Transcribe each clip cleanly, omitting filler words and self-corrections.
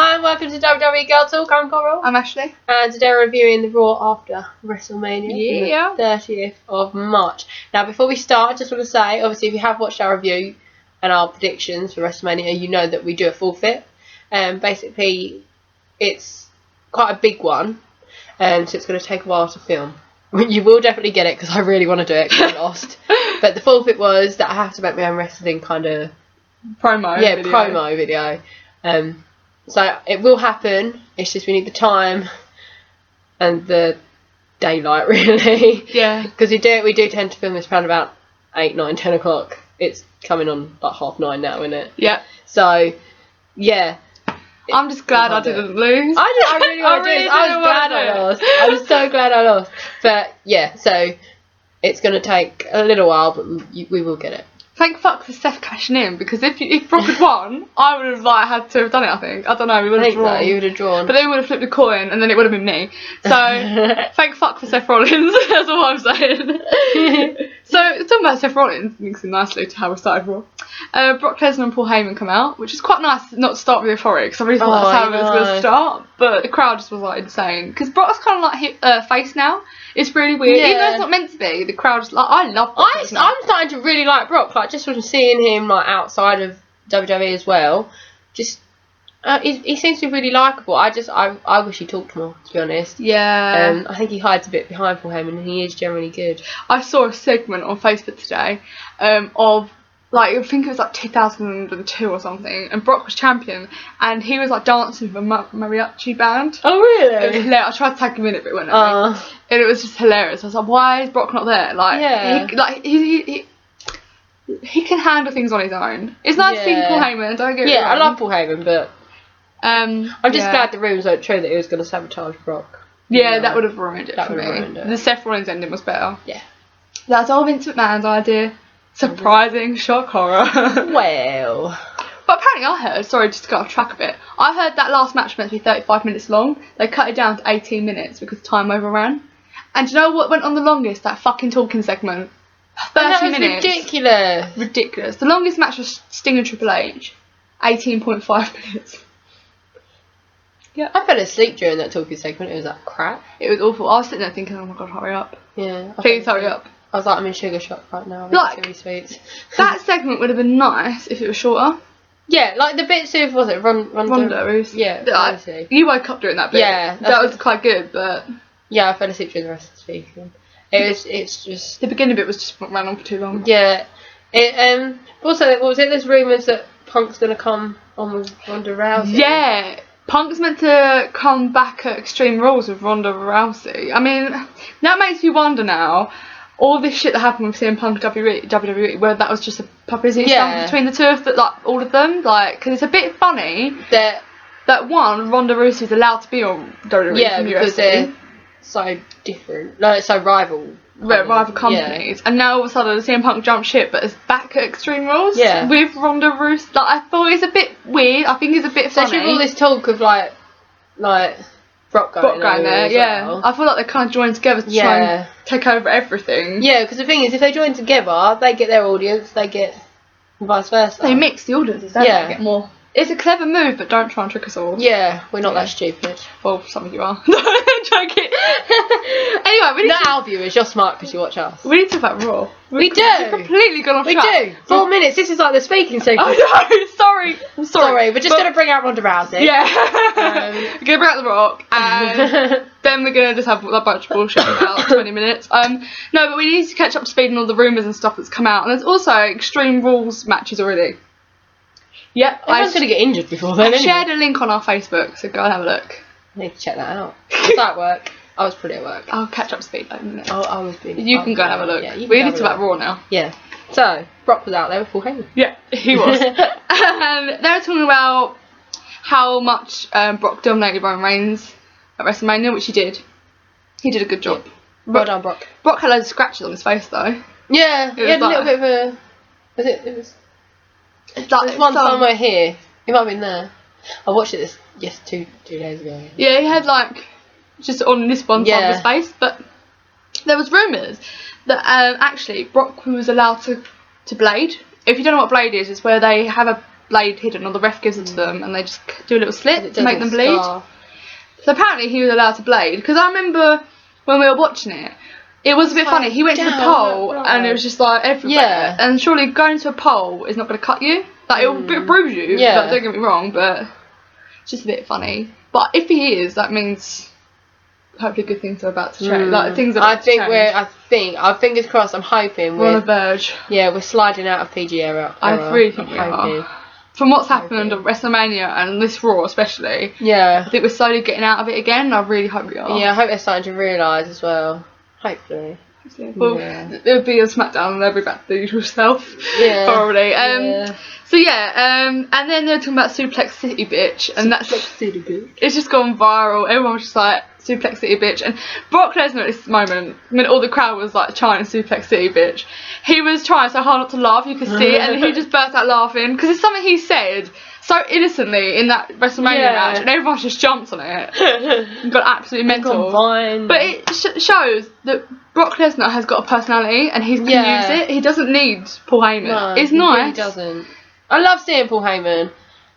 Hi and welcome to WWE Girl Talk. I'm Coral. I'm Ashley. And today we're reviewing the Raw after WrestleMania. Yeah. The 30th of March. Now before we start, I just want to say, obviously if you have watched our review and our predictions for WrestleMania, you know that we do a forfeit. Basically, it's quite a big one, so it's going to take a while to film. You will definitely get it because I really want to do it because I lost. But the forfeit was that I have to make my own wrestling kind of promo video. So it will happen. It's just we need the time and the daylight, really. Yeah. Because we do tend to film this around about 8, 9, 10 o'clock. It's coming on like 9:30 now, isn't it? Yeah. So yeah. I'm just glad I didn't lose. I really want to do this. I was glad I lost. I was so glad I lost. But yeah, so it's going to take a little while, but we will get it. Thank fuck for Seth cashing in, because if Brock had won, I would have had to have done it. I think. I don't know. We would have drawn. So, you would have drawn. But then we would have flipped a coin, and then it would have been me. So thank fuck for Seth Rollins. That's all I'm saying. So talking about Seth Rollins, links in nicely to how we started Raw. Brock Lesnar and Paul Heyman come out, which is quite nice not to start with euphoric, because I really thought that's how it was going to start. But the crowd just was like insane, because Brock's kind of like face now. It's really weird, even though it's not meant to be. The crowd's like, I love Brock. I'm starting to really like Brock, like just from seeing him like outside of WWE as well. Just he seems to be really likeable. I wish he talked more, to be honest. Yeah. I think he hides a bit behind Paul Heyman, and he is generally good. I saw a segment on Facebook today of, like, I think it was like 2002 or something, and Brock was champion, and he was like dancing with a mariachi band. Oh really? It was hilarious. I tried to tag him in it, but it wouldn't let me. And it was just hilarious. I was like, why is Brock not there? Like, yeah. He can handle things on his own. It's nice seeing Paul Heyman, don't get me wrong. I love Paul Heyman, but I'm just glad the rumours weren't true that he was going to sabotage Brock. Yeah, that would have ruined it for me. The Seth Rollins ending was better. Yeah. That's all Vince McMahon's idea. Surprising shock horror. Well. But apparently I heard, sorry, just to go off track a bit, I heard that last match was meant to be 35 minutes long. They cut it down to 18 minutes because time overran. And do you know what went on the longest? That fucking talking segment. 30 minutes. Ridiculous. The longest match was Sting and Triple H. 18.5 minutes. Yeah. I fell asleep during that talking segment. It was that crap. It was awful. I was sitting there thinking, oh my god, hurry up. Yeah. Please hurry up. I was like, I'm in sugar shock right now. Like, sweets. That segment would have been nice if it was shorter. Yeah, like the bits of, was it Ronda? Yeah, you woke up during that bit. Yeah. That was quite good, but... Yeah, I fell asleep during the rest of the speaking. It's just... The beginning bit was just ran on for too long. Yeah. Also, what was it? There's rumours that Punk's going to come on with Ronda Rousey. Yeah. Punk's meant to come back at Extreme Rules with Ronda Rousey. I mean, that makes me wonder now, all this shit that happened with CM Punk WWE, whether that was just a publicity stunt between the two of them, like all of them, like, because it's a bit funny that one, Ronda Rousey is allowed to be on WWE from because they're so different, no, so rival companies, and now all of a sudden CM Punk jumped ship, but is back at Extreme Rules with Ronda Rousey. Like, I thought it's a bit weird. I think it's a bit funny. Especially all this talk of like Brock going there, well. I feel like they kind of joined together to try and take over everything. Yeah, because the thing is, if they join together, they get their audience, they get vice versa. They mix the audiences, don't they? Get more. It's a clever move, but don't try and trick us all. Yeah, we're not that stupid. Well, some of you are. No, I'm joking. Anyway, we need our viewers, you're smart because you watch us. We need to talk about Raw. We do. We've completely gone off track. We do. 4 minutes. This is like the speaking segment. Oh no, sorry. I'm sorry. We're just going to bring out Ronda Rousey. Yeah. We're going to bring out The Rock, and then we're going to just have a bunch of bullshit for about 20 minutes. No, but we need to catch up to speed on all the rumours and stuff that's come out. And there's also Extreme Rules matches already. Yep. Everyone's going to get injured before then. I shared a link on our Facebook, so go and have a look. I need to check that out. Was that at work? I was pretty at work. I'll catch up to speed in a minute. I was being... You can go and have a look. Yeah, we need to talk about Raw now. Yeah. So, Brock was out there with Paul Heyman. Yeah, he was. They were talking about how much Brock dominated Roman Reigns at WrestleMania, which he did. He did a good job. Yep. Well done, Brock. Brock had loads of scratches on his face, though. Yeah, he had a little bit of a... It was... There's one somewhere here. He might have been there. I watched it two days ago. Yeah, he had like just on this one side of his face, but there was rumours that actually Brock was allowed to blade. If you don't know what blade is, it's where they have blade hidden, or the ref gives it to them, and they just do a little slit to make them doesn't bleed. scar. So apparently he was allowed to bleed, because I remember when we were watching it, it was a bit funny. He went to the pole and it was just like everywhere. Yeah. And surely going to a pole is not going to cut you. Like it'll bruise you. Yeah. Like, don't get me wrong, but it's just a bit funny. But if he is, that means hopefully good things are about to change. Like things are about to change. I'm fingers crossed. I'm hoping We're on the verge. Yeah, we're sliding out of PG era. I really think I'm we hoping. are. From what's happened at WrestleMania and this Raw especially, Yeah. I think we're slowly getting out of it again. I really hope we are. Yeah, I hope they're starting to realise as well. Hopefully. Well, there'll be a SmackDown and they'll be back to the usual self. Yeah. Probably. Yeah. So yeah, and then they're talking about Suplex City bitch, and it's just gone viral. Everyone was just like Suplex City bitch, and Brock Lesnar at this moment, when all the crowd was like chanting Suplex City bitch, he was trying so hard not to laugh, you could see it, and he just burst out laughing because it's something he said so innocently in that WrestleMania match, and everyone just jumped on it and got absolutely mental. But it shows that Brock Lesnar has got a personality and he can use it. He doesn't need Paul Heyman. No, it's he nice. really doesn't. I love seeing Paul Heyman,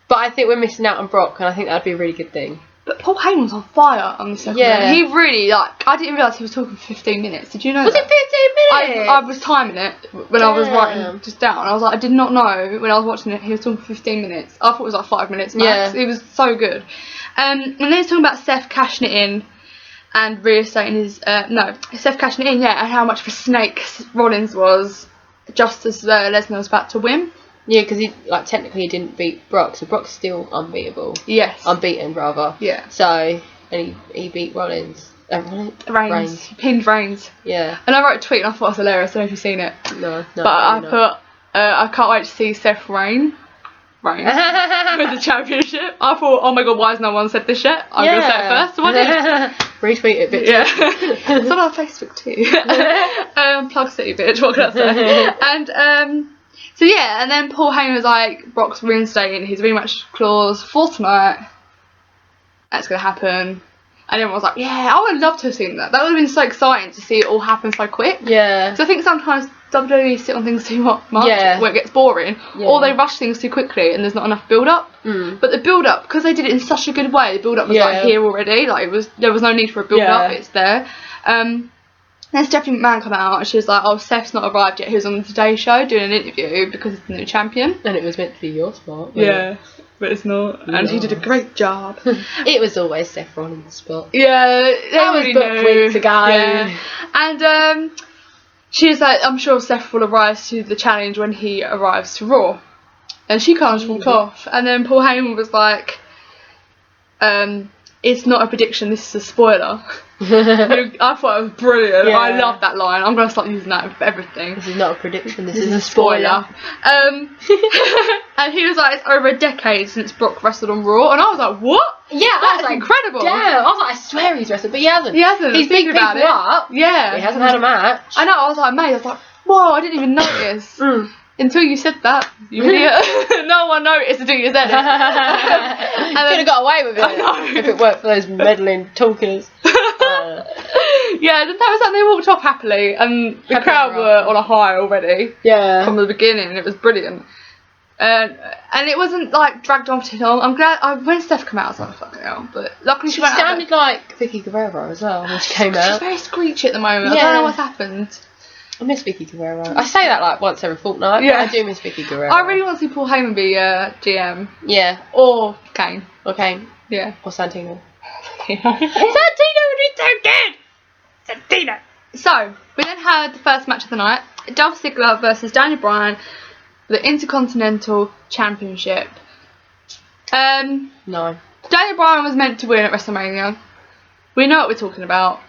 but I think we're missing out on Brock, and I think that'd be a really good thing. But Paul Heyman was on fire on the second one. He really, like, I didn't realise he was talking for 15 minutes. Did you know Was that? it 15 minutes? I was timing it when I was writing just down. I was like, I did not know when I was watching it he was talking for 15 minutes. I thought it was like 5 minutes max. It was so good. And then he's talking about Seth cashing it in and reinstating his, Seth cashing it in, and how much of a snake Rollins was just as Lesnar was about to win. Yeah, because he technically didn't beat Brock, so Brock's still unbeatable. Yes. Unbeaten, rather. Yeah. So, and he beat Rollins. Reigns. He pinned Reigns. Yeah. And I wrote a tweet and I thought it was hilarious. I don't know if you've seen it. No. But I put, I can't wait to see Seth reign with the championship. I thought, oh my god, why has no one said this yet? I'm going to say it first. So I did. Retweet it, bitch. Yeah. It's on our Facebook too. Plug City, bitch. What can I say? And, so yeah, and then Paul Heyman was like, Brock's reinstating his rematch clause for tonight. That's going to happen. And everyone was like, yeah, I would love to have seen that. That would have been so exciting to see it all happen so quick. Yeah. So I think sometimes WWE sit on things too much where it gets boring. Yeah. Or they rush things too quickly and there's not enough build-up. But the build-up, because they did it in such a good way, the build-up was like here already. Like there was no need for a build-up, it's there. Then Stephanie McMahon come out and she was like, oh, Seth's not arrived yet. He was on the Today Show doing an interview because he's the new champion. And it was meant to be your spot. Yeah, but it's not. And he did a great job. It was always Seth Rollins' spot. Yeah, that was booked weeks ago. Yeah. And she was like, I'm sure Seth will arise to the challenge when he arrives to Raw. And she can't walk off. And then Paul Heyman was like, it's not a prediction, this is a spoiler. I thought it was brilliant. Yeah. I love that line. I'm going to start using that for everything. This is not a prediction, this is a spoiler. And he was like, it's over a decade since Brock wrestled on Raw. And I was like, what? Yeah, that's incredible. Damn. I was like, I swear he's wrestled, but he hasn't. He's beat people up. Yeah. He hasn't had a match. I know, I was like, mate, I was like, whoa, I didn't even notice. Until you said that, you idiot. No one noticed until you said it. And could have got away with it if it weren't for those meddling talkers. Yeah, that was like they walked off happily, and the crowd were on a high already. Yeah. From the beginning, it was brilliant. And it wasn't like dragged on too long. I'm glad when Steph came out, I was like, fucking hell. But luckily she went sounded like Vicky Guerrero as well when she came out. She's very screechy at the moment. I don't know what's happened. I miss Vicky Guerrero. I say that like once every fortnart. Yeah, but I do miss Vicky Guerrero. I really want to see Paul Heyman be GM. Yeah. Or Kane. Yeah. Or Santino. Santino would be so good. Santino. So we then had the first match of the night: Dolph Ziggler versus Daniel Bryan for the Intercontinental Championship. No. Daniel Bryan was meant to win at WrestleMania. We know what we're talking about.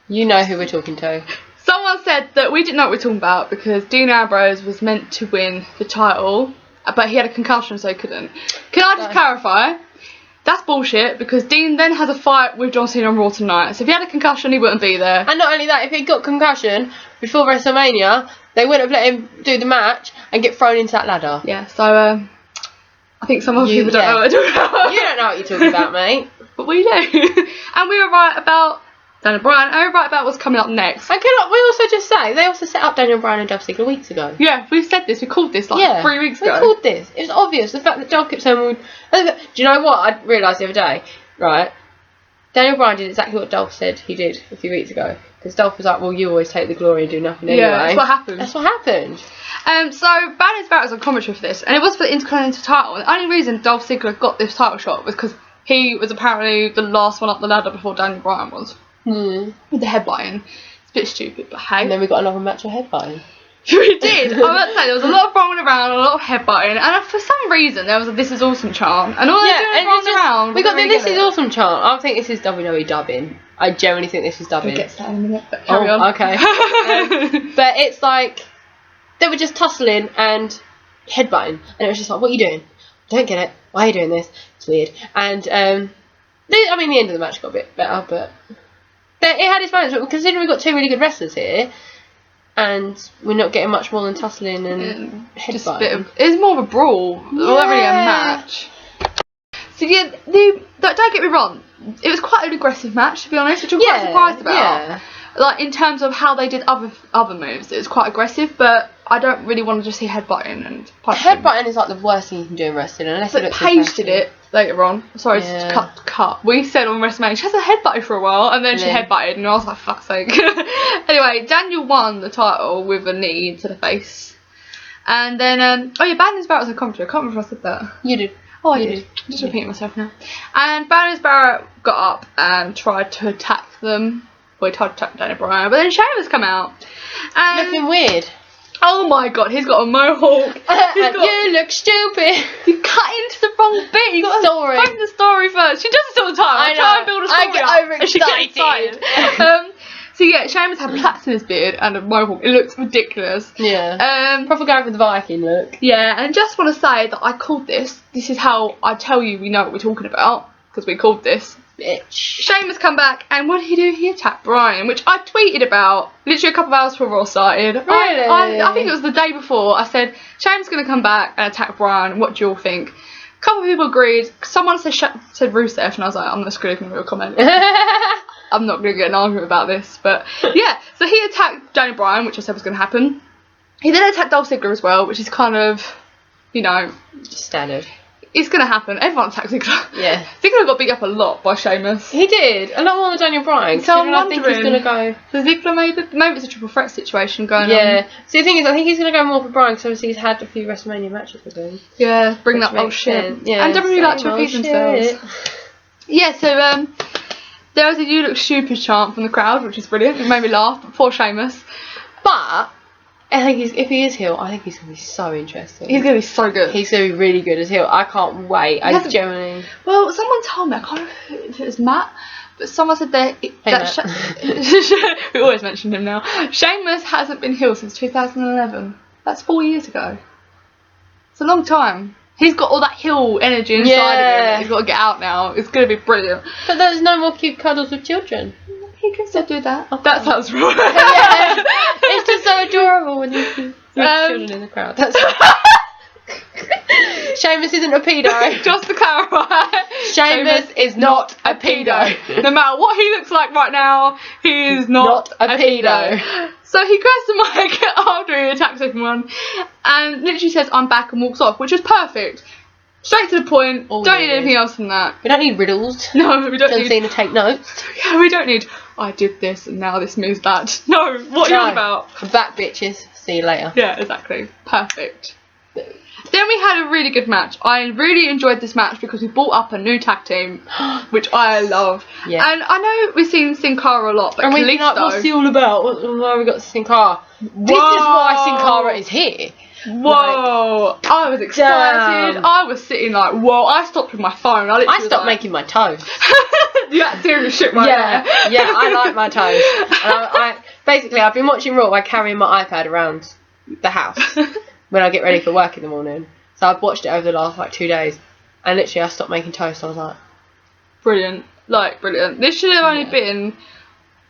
You know who we're talking to. Someone said that we didn't know what we were talking about because Dean Ambrose was meant to win the title, but he had a concussion, so he couldn't. Can I just clarify? That's bullshit because Dean then has a fight with John Cena on Raw tonight. So if he had a concussion, he wouldn't be there. And not only that, if he got concussion before WrestleMania, they wouldn't have let him do the match and get thrown into that ladder. Yeah, so I think some of people don't know what they're talking about. You don't know what you're talking about, mate. But we do. And we were right about Daniel Bryan. And we're right about what's coming up next. And can we also just say, they also set up Daniel Bryan and Dolph Ziggler weeks ago. Yeah, we've said this. We called this 3 weeks ago. We called this. It was obvious. The fact that Dolph kept saying, do you know what? I realised the other day, right? Daniel Bryan did exactly what Dolph said he did a few weeks ago. Because Dolph was like, well, you always take the glory and do nothing anyway. Yeah, that's what happened. That's what happened. So, Bad News Barrett was on commentary for this, and it was for the Intercontinental title. And the only reason Dolph Ziggler got this title shot was because he was apparently the last one up the ladder before Daniel Bryan was. With the headbutting. It's a bit stupid, but hey. And then we got another match of headbutting. We did. I was about to say, there was a lot of rolling around, a lot of headbutting, and for some reason there was a "This is awesome" chant, and all they do is rolling around. We got the "This is awesome" chant. I think this is WWE dubbing. I genuinely think this is dubbing. We'll get to that in a minute, but carry on. Okay. But it's like they were just tussling and headbutting, and it was just like, "What are you doing? Don't get it. Why are you doing this? It's weird." And the end of the match got a bit better, but it had its moments. But considering we've got two really good wrestlers here, and we're not getting much more than tussling and headbutting. It's more of a brawl, not really a match. So yeah, don't get me wrong, it was quite an aggressive match, to be honest, which I'm quite surprised about. Yeah. Like, in terms of how they did other moves, it was quite aggressive, but I don't really want to just see headbutting and punching. Headbutting is like the worst thing you can do in wrestling, unless but Paige did it later on. Sorry to cut. We said on WrestleMania, she hasn't headbutted for a while, and then she headbutted, and I was like, fuck's sake. Anyway, Daniel won the title with a knee to the face. And then, Bad News Barrett was a commentary. I can't remember if I said that. You did. Oh, I did. I'm just repeating myself now. And Bad News Barrett got up and tried to attack them. Well, he tried to attack Daniel Bryan, but then Sheamus come out. And looking weird. Oh my god, he's got a mohawk. You look stupid. You cut into the wrong bit. You got story. Find the story first. She does this all the time. I try and build a story. I get overexcited. So yeah, Sheamus had plaits in his beard and a mohawk. It looks ridiculous. Yeah. Proper guy with the Viking look. Yeah, and just want to say that I called this. This is how I tell you we know what we're talking about, because we called this. Bitch. Sheamus come back, and what did he do? He attacked Bryan, which I tweeted about literally a couple of hours before Raw started. Really? I think it was the day before. I said, Sheamus going to come back and attack Bryan. What do you all think? A couple of people agreed. Someone said Rusev, and I was like, I'm just going to ignore your comment. I'm not going to get an argument about this. But yeah, so he attacked Daniel Bryan, which I said was going to happen. He then attacked Dolph Ziggler as well, which is kind of, standard. It's going to happen. Everyone attacks Ziggler. Yeah. Ziggler got beat up a lot by Sheamus. He did. A lot more than Daniel Bryan. So I'm wondering, I think he's going to go... So Ziggler maybe it's a triple threat situation going on. Yeah. So the thing is, I think he's going to go more for Bryan, because obviously he's had a few WrestleMania matches with him. Yeah, bring that old shit. Yeah, and WWE like to repeat themselves. Yeah, so there was a "You look stupid" chant from the crowd, which is brilliant. It made me laugh. Poor Sheamus. But I think if he is heel, I think he's going to be so interesting. He's going to be so good. He's going to be really good as heel. I can't wait. Genuinely... Well, someone told me, I can't remember if it was Matt, but someone said that we always mention him now. Sheamus hasn't been heel since 2011. That's 4 years ago. It's a long time. He's got all that heel energy inside of him. He's got to get out now. It's going to be brilliant. But there's no more cute cuddles with children. He can still do that. Okay. That sounds wrong. Yeah, it's just so adorable when you see children in the crowd. That's Sheamus isn't a pedo. Just to clarify, Sheamus is not a pedo. No matter what he looks like right now, he is not a pedo. So he grabs the mic after he attacks everyone and literally says, "I'm back," and walks off, which is perfect. Straight to the point. Don't need anything else than that. We don't need riddles. No, we don't need... Scene to take notes. Yeah, we don't need, I did this and now this moves that. No, what are you on about? I'm back, bitches. See you later. Yeah, exactly. Perfect. Then we had a really good match. I really enjoyed this match because we brought up a new tag team, which I love. Yeah. And I know we've seen Sin Cara a lot, but and Kalisto... like, what's he all about? Why have we got Sin Cara? This is why Sin Cara is here. Whoa! Like, I was excited. Damn. I was sitting like, whoa! I stopped with my phone. I stopped making my toast. That serious shit right there. Yeah, I like my toast. And basically, I've been watching Raw by carrying my iPad around the house when I get ready for work in the morning. So I've watched it over the last 2 days, and literally I stopped making toast. I was like, brilliant, brilliant. This should have only been.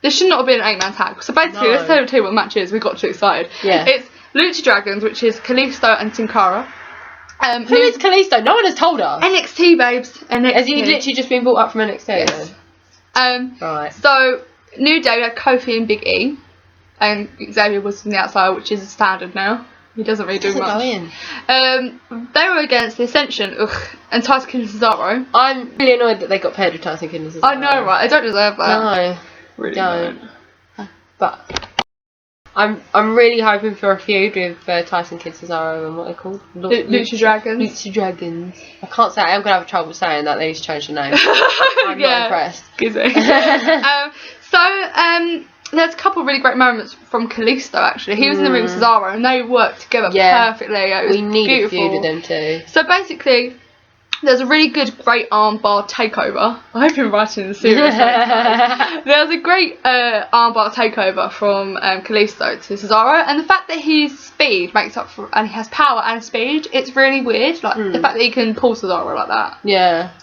This should not have been an 8-man tag. So basically, let's tell you what the match is. We got too excited. Yeah. It's Lucha Dragons, which is Kalisto and Sin Cara. Who is Kalisto? No one has told us. NXT babes. NXT. Has he literally just been brought up from NXT? Yes. Right. So New Day, we had Kofi and Big E, and Xavier was from the outside, which is a standard now. He doesn't really do Doesn't much. go in. They were against the Ascension, and Tyson Kidd and Cesaro. I'm really annoyed that they got paired with Tyson Kidd and Cesaro. I know, right? I don't deserve that. No, really don't. But I'm really hoping for a feud with Tyson Kidd, Cesaro, and what they're called? Lucha Dragons. Lucha Dragons. I can't say it. I'm gonna have trouble saying that. They need to change the name. I'm not impressed. Excuse me. There's a couple of really great moments from Kalisto, actually. He was in the ring with Cesaro, and they worked together perfectly. It was we need beautiful. a feud with them too. So basically, there's a really good, great armbar takeover. I hope you're writing the serious. There's a great armbar takeover from Kalisto to Cesaro, and the fact that his speed makes up for, and he has power and speed, it's really weird. Like the fact that he can pull Cesaro like that,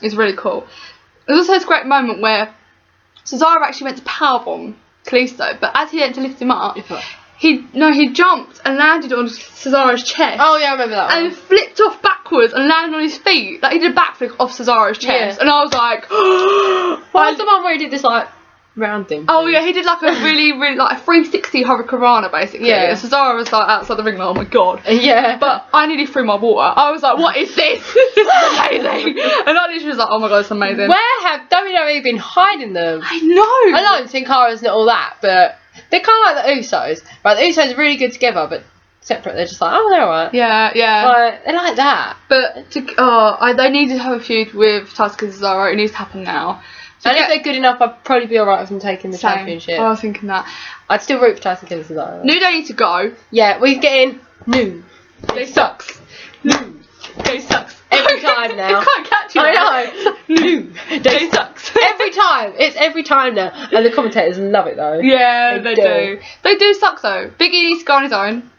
is really cool. There's also this great moment where Cesaro actually went to powerbomb Kalisto, but as he went to lift him up, he jumped and landed on Cesaro's chest. Oh yeah, I remember that one. And flipped off backwards and landed on his feet. Like he did a backflip off Cesaro's chest, and I was like, why was the one where he did this like round thing? Oh yeah, he did like a really like a 360 Hurricanrana basically. Yeah. And Cesaro was like outside the ring, like, oh my god. Yeah. But I nearly threw my water. I was like, what is this? This is amazing. And I literally was like, oh my god, it's amazing. Where have WWE been hiding them? I know. I know Sin Cara's not all that, but they're kind of like the Usos. Right, the Usos are really good together, but separate, they're just like, oh, they're alright. Yeah. Like, they're like that. But they need to have a feud with Tyson Kidd and Cesaro. It needs to happen now. And if they're good enough, I'd probably be alright with them taking the championship. I was thinking that. I'd still root for Tyson Kidd and Cesaro. New Day need to go. Yeah, we're getting New Day sucks. New Day sucks. Every time now. It's quite catchy. I know. New Day sucks. Every time. It's every time now. And the commentators love it though. Yeah, they do. They do suck though. Big E needs to go on his own.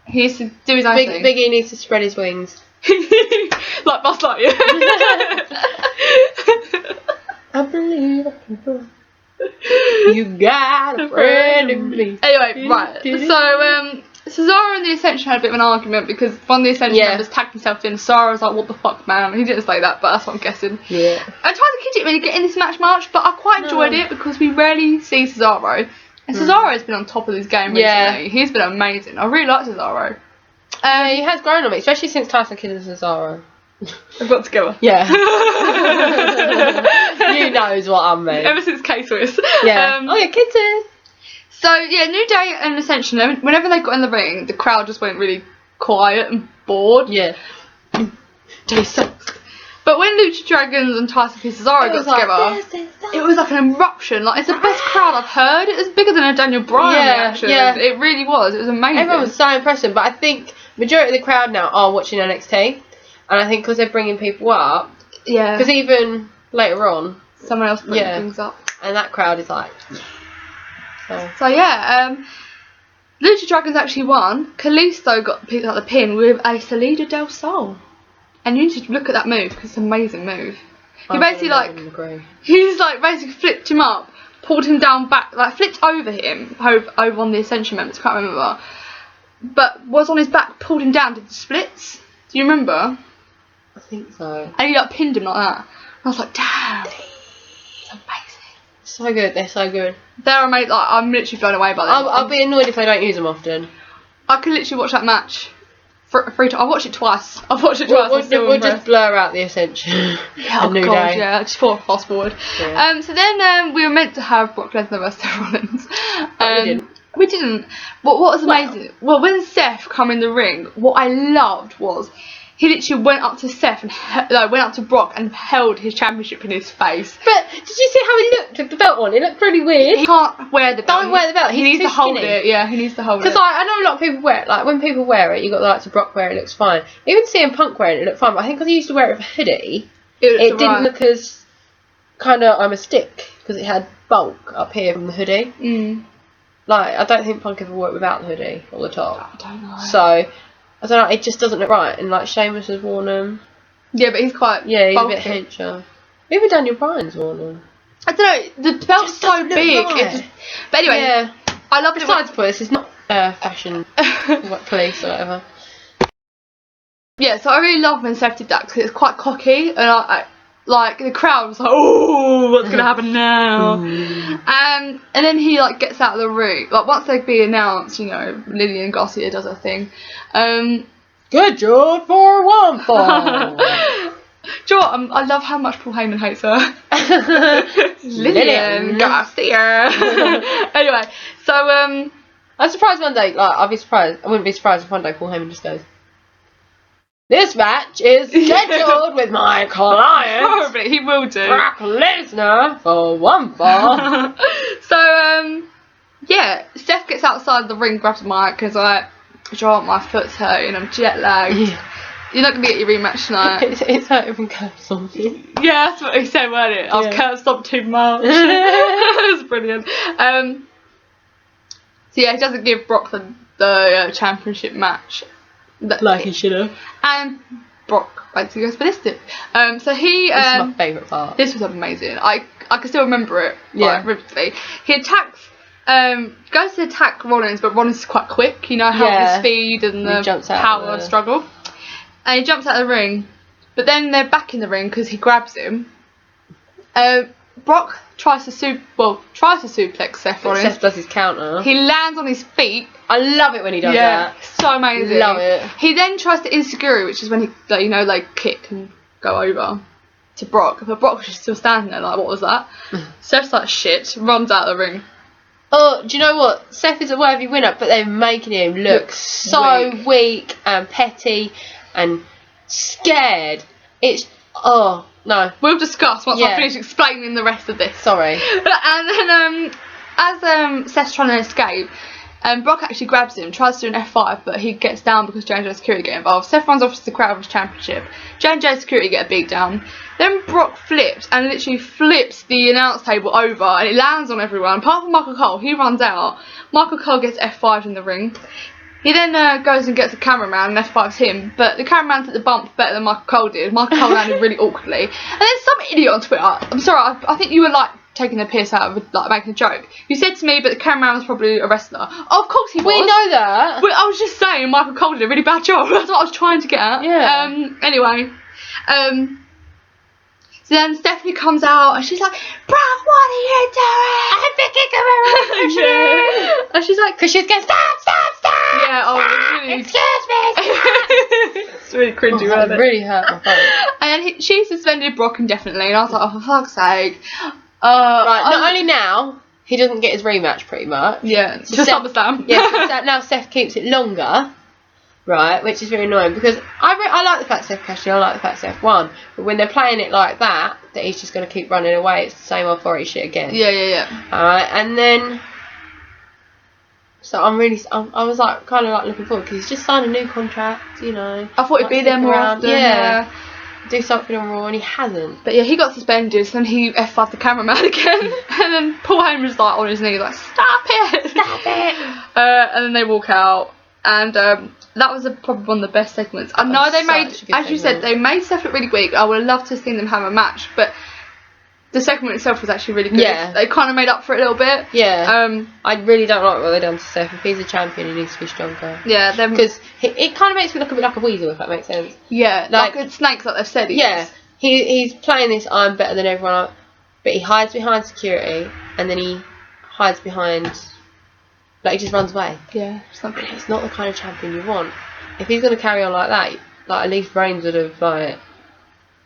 He needs to do his own thing. Big E needs to spread his wings. Like Buzz Lightyear. I believe I can fly. You got a friend in me. Anyway, right. So, Cesaro and the Ascension had a bit of an argument because one of the Ascension members tagged himself in. Cesaro was like, what the fuck, man? He didn't say that, but that's what I'm guessing. Yeah. And Tyson Kidd didn't really get in this match much, but I quite enjoyed it because we rarely see Cesaro. And Cesaro's been on top of his game recently. He's been amazing. I really like Cesaro. He has grown on me, especially since Tyson Kidd and Cesaro. They've got together. Yeah. You knows what I mean. Ever since K-Swiss. Yeah. Kisses. So, yeah, New Day and Ascension, whenever they got in the ring, the crowd just went really quiet and bored. Yeah. Day sucks. But when Lucha Dragons and Tyson Kidd and Cesaro got together, it was like an eruption. Like, it's the best crowd I've heard. It was bigger than a Daniel Bryan reaction. Yeah. It really was. It was amazing. Everyone was so impressive, but I think majority of the crowd now are watching NXT. And I think because they're bringing people up. Yeah. Because even later on. Someone else brings things up. And that crowd is like. So yeah, Lucha Dragons actually won. Kalisto picked up the pin with a Salida del Sol. And you need to look at that move because it's an amazing move. He basically he's like basically flipped him up, pulled him down back, like flipped over him, over on the Ascension members, can't remember. But was on his back, pulled him down, did the splits. Do you remember? I think so. And he like pinned him like that. And I was like, damn. It's amazing. So good, they're so good. They're amazing. Like, I'm literally blown away by them. I'll be annoyed if they don't use them often. I could literally watch that match free time. I watched it twice. I've watched it twice. We'll just blur out the Ascension. Oh New god, Day. yeah. Just fast forward. Yeah. So then we were meant to have Brock Lesnar versus Seth Rollins. But we didn't. We didn't. But what was amazing? Well, when Seth come in the ring, what I loved was he literally went up to Seth and went up to Brock and held his championship in his face. But did you see how he looked with the belt on? It looked really weird. He can't wear the belt. Don't wear the belt. He needs to hold it. Yeah, he needs to hold it. Because I know a lot of people wear it. Like when people wear it, you got the likes of Brock wear it, looks fine. Even CM Punk wearing it looked fine. But I think because he used to wear it with a hoodie, it didn't look as kind of I'm a stick because it had bulk up here from the hoodie. Like I don't think Punk ever wore it without the hoodie or the top. I don't know. So I don't know, it just doesn't look right. And like Sheamus has worn them. Yeah, but he's quite he's bulky. a bit hencher. Even Daniel Bryan's worn them. I don't know, the belt's so big. Right. But anyway, I love it. Besides this is not fashion police or whatever. Yeah, so I really love when Seth did that because it's quite cocky and like the crowd was like, oh, what's gonna happen now? And then he like gets out of the ring. Like once they be announced, you know, Lillian Garcia does her thing. Good job for one fall. Do you know what? I love how much Paul Heyman hates her. Lillian Garcia. Anyway, so I'm surprised one day. Like I'd be surprised. I wouldn't be surprised if one day Paul Heyman just goes, "This match is scheduled with my client." Probably he will do. Brock Lesnar for one fall. So yeah, Steph gets outside the ring, grabs the mic, and is like, "Joe, my foot's hurting. I'm jet lagged. Yeah. You're not gonna get your rematch tonight." It's hurting from curb stomping. Yeah, that's what he said, wasn't it? I was curb stomped too much. It was brilliant. So yeah, he doesn't give Brock the championship match. Like he should have. And Brock went to go ballistic. So he. This is my favourite part. This was amazing. I can still remember it. Yeah. Vividly. He attacks. Goes to attack Rollins, but Rollins is quite quick. You know how the speed and the power struggle. And he jumps out of the ring, but then they're back in the ring because he grabs him. Brock tries to suplex Seth Rollins. Seth does his counter. He lands on his feet. I love it when he does that. So amazing. Love it. He then tries to insecure, which is when he, like, you know, like kick and go over to Brock. But Brock was just still standing there, like, what was that? Seth's like, shit, runs out of the ring. Oh, do you know what? Seth is a worthy winner, but they're making him look so weak and petty and scared. It's no. We'll discuss once I finish explaining the rest of this. Sorry. And then as Seth's trying to escape, Brock actually grabs him, tries to do an F5, but he gets down because J&J security get involved. Seth runs off to the crowd of his championship. J&J security get a beat down. Then Brock flips and literally flips the announce table over, and it lands on everyone. Apart from Michael Cole, he runs out. Michael Cole gets F5'd in the ring. He then goes and gets a cameraman and F5's him, but the cameraman took the bump better than Michael Cole did. Michael Cole landed really awkwardly. And then some idiot on Twitter, I'm sorry, I think you were like taking the piss out of it, like making a joke. You said to me, but the cameraman was probably a wrestler. Oh, of course he was. We know that. But I was just saying Michael Cole did a really bad job. That's what I was trying to get at. Yeah. Anyway. So then Stephanie comes out and she's like, Brock, what are you doing? I'm thinking of And she's like, because she's going, stop. yeah, oh, it's really, excuse me. it's really cringy, wasn't It it? really hurt my phone. And then she suspended Brock indefinitely, and I was like, oh, for fuck's sake. Right, not only now, he doesn't get his rematch pretty much. Yeah, So just Seth- SummerSlam. Yeah, so now Seth keeps it longer, right, which is very annoying because I like the fact Seth cashed in, I like the fact Seth won, but when they're playing it like that he's just going to keep running away, it's the same authority shit again. Yeah. Alright, and then, so I was like, kind of like looking forward because he's just signed a new contract, you know. I thought he'd be there more often. Yeah. Do something on Raw, and he hasn't. But yeah, he got suspended, so then he F5'd the cameraman again. And then Paul Heyman was like on his knees, like, stop it! And then they walk out. And that was probably one of the best segments. I know they made, as you said, they made Seth look really weak. I would have loved to have seen them have a match, but the segment itself was actually really good. Yeah. They kind of made up for it a little bit. Yeah. I really don't like what they've done to Seth. If he's a champion, he needs to be stronger. Yeah. Because it kind of makes me look a bit like a weasel, if that makes sense. Yeah, like it's snakes, like they've said. He's playing this I'm better than everyone, but he hides behind security, and then he hides behind, like he just runs away. Yeah, something. It's not the kind of champion you want. If he's going to carry on like that, like at least Reigns would have like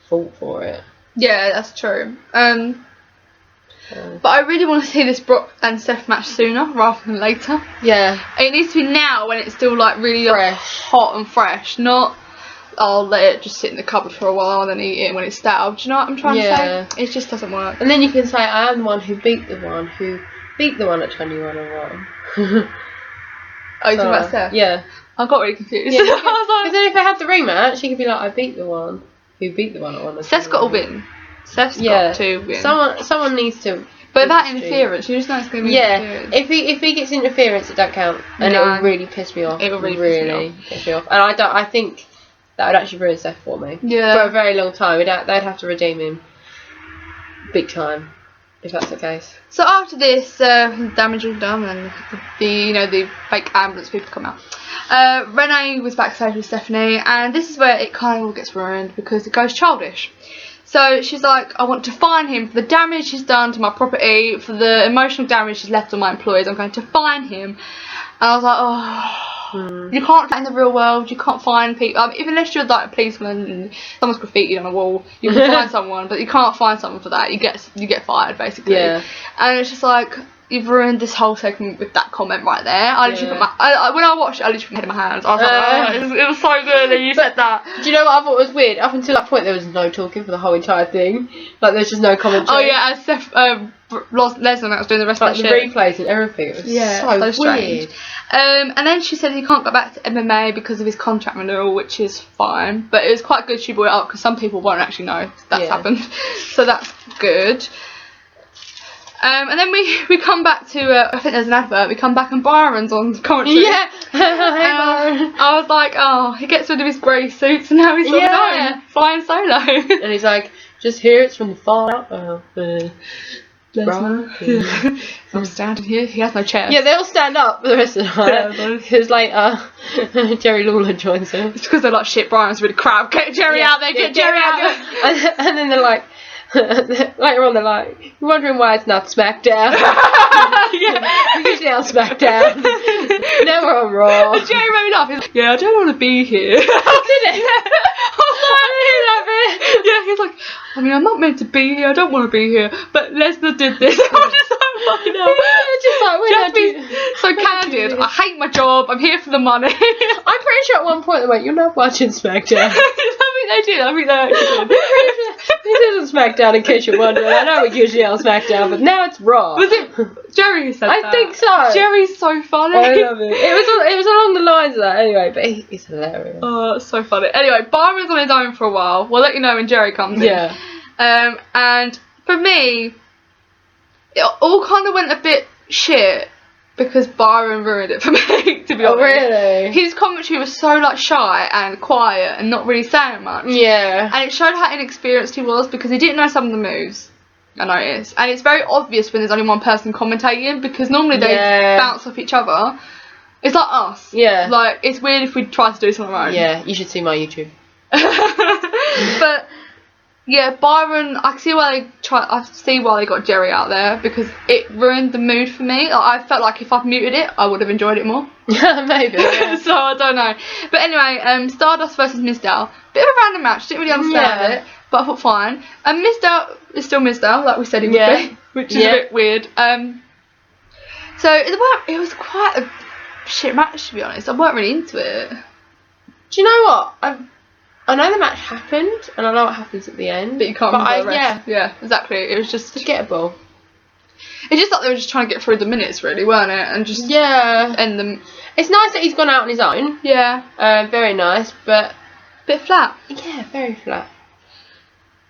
fought for it. Yeah, that's true. But I really want to see this Brock and Seth match sooner rather than later. Yeah. It needs to be now when it's still like really fresh, hot and fresh, not I'll let it just sit in the cupboard for a while and then eat it when it's stale. Do you know what I'm trying to say? It just doesn't work. And then you can say, I am the one who beat the one at 21-1. Oh, you're talking about Seth? Yeah. I got really confused. Yeah, because then if they had the rematch, he could be like, I beat the one who beat the one at 1. Seth's got to win. Seth's got to win. Someone needs to. But that interference, you just know it's going to be interference. If he gets interference, it don't count, and it will really piss me off. It will really piss me off. And I think that would actually ruin Seth for me. Yeah. For a very long time, they'd have to redeem him, big time. if that's the case. So after this, damage was done, and the fake ambulance people come out. Renee was backstage with Stephanie, and this is where it kind of all gets ruined because it goes childish. So she's like, I want to fine him for the damage he's done to my property, for the emotional damage he's left on my employees. I'm going to fine him. And I was like, you can't do that in the real world. You can't fine people. Even unless you're like a policeman and someone's graffiti on a wall, you can fine someone, but you can't fine someone for that. You get fired basically. Yeah. And it's just like, you've ruined this whole segment with that comment right there. I literally when I watched it, I literally put my head in my hands. I was like, it was so good that you said that. Do you know what I thought was weird? Up until that point, there was no talking for the whole entire thing. Like, there's just no commentary. Oh yeah, as Seth Lesnar was doing the rest of the shit. replays and everything. It was so strange. Weird. And then she said he can't go back to MMA because of his contract renewal, which is fine. But it was quite good she brought it up because some people won't actually know that's happened. So that's good. And then we come back to, I think there's an advert, we come back and Byron's on commentary. Yeah! Hey Byron! I was like, he gets rid of his grey suits and now he's on his own, flying solo. And he's like, just hear it's from the fallout of Lesnar. I'm standing here, he has no chair. Yeah, they all stand up for the rest of the night. Because later, Jerry Lawler joins him. It's because they're like, shit, Brian's really crap, get Jerry out there, get Jerry out there. And then they're like, later on they're like, you're wondering why it's not SmackDown. We're usually on SmackDown. Never on Raw. Jerry made me laugh. He's like, yeah, I don't want to be here. Did it? Yeah, he's like, I mean, I'm not meant to be here, I don't want to be here, but Lesnar did this. I'm just like, fucking hell. Just like, be so candid. I hate my job, I'm here for the money. I'm pretty sure at one point they went, you're not watching SmackDown. I think they actually did. This isn't SmackDown in case you're wondering. I know we're usually on SmackDown, but now it's Raw. Was it Jerry who said that? I think so. Jerry's so funny. I love it. It was along the lines of that anyway, but he's hilarious. Oh, it's so funny. Anyway, Byron's on his own for a while. We'll let you know when Jerry comes in. Yeah. And for me, it all kind of went a bit shit because Byron ruined it for me, to be honest. Really? His commentary was so like shy and quiet and not really saying much. Yeah. And it showed how inexperienced he was because he didn't know some of the moves, I noticed. And it's very obvious when there's only one person commentating because normally they bounce off each other. It's like us. Yeah. Like, it's weird if we try to do something on our own. Yeah, you should see my YouTube. But yeah, Byron, I see why they got Jerry out there because it ruined the mood for me. Like, I felt like if I'd muted it, I would have enjoyed it more. Maybe. Yeah. So I don't know. But anyway, Stardust versus Mizdow. Bit of a random match. Didn't really understand it, but I thought fine. And Mizdow is still Mizdow, like we said he would be, which is a bit weird. So it was quite a shit match, to be honest. I weren't really into it. Do you know what? I know the match happened, and I know what happens at the end. But you can't remember the rest. Yeah, exactly. It was just forgettable. It's just like they were just trying to get through the minutes, really, weren't it? And just end them. It's nice that he's gone out on his own. Yeah. Very nice, but bit flat. Yeah, very flat.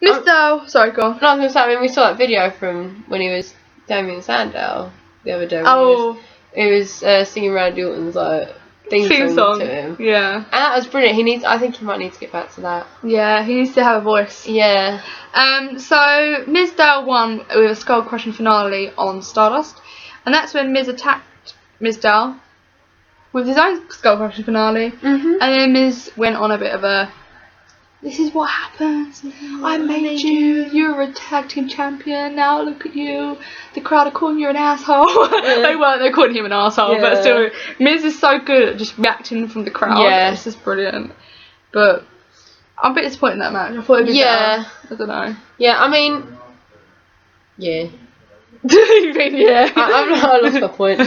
Mizdow. Sorry, go on. No, I was going to say, I mean, we saw that video from when he was Damien Sandow the other day. He was singing Randy Orton's theme song to him. Yeah. And that was brilliant. I think he might need to get back to that. Yeah, he needs to have a voice. Yeah. So Mizdow won with a skull crushing finale on Stardust, and that's when Miz attacked Mizdow with his own skull crushing finale. Mm-hmm. And then Miz went on a bit of a, this is what happens. I made you. You're a tag team champion. Now look at you. The crowd are calling you an asshole. They weren't. They're calling him an asshole. Yeah. But still, Miz is so good at just reacting from the crowd. Yeah. It's just brilliant. But I'm a bit disappointed in that match. I thought it'd be better. I don't know. Yeah, I mean, yeah. You mean, yeah? I lost my point.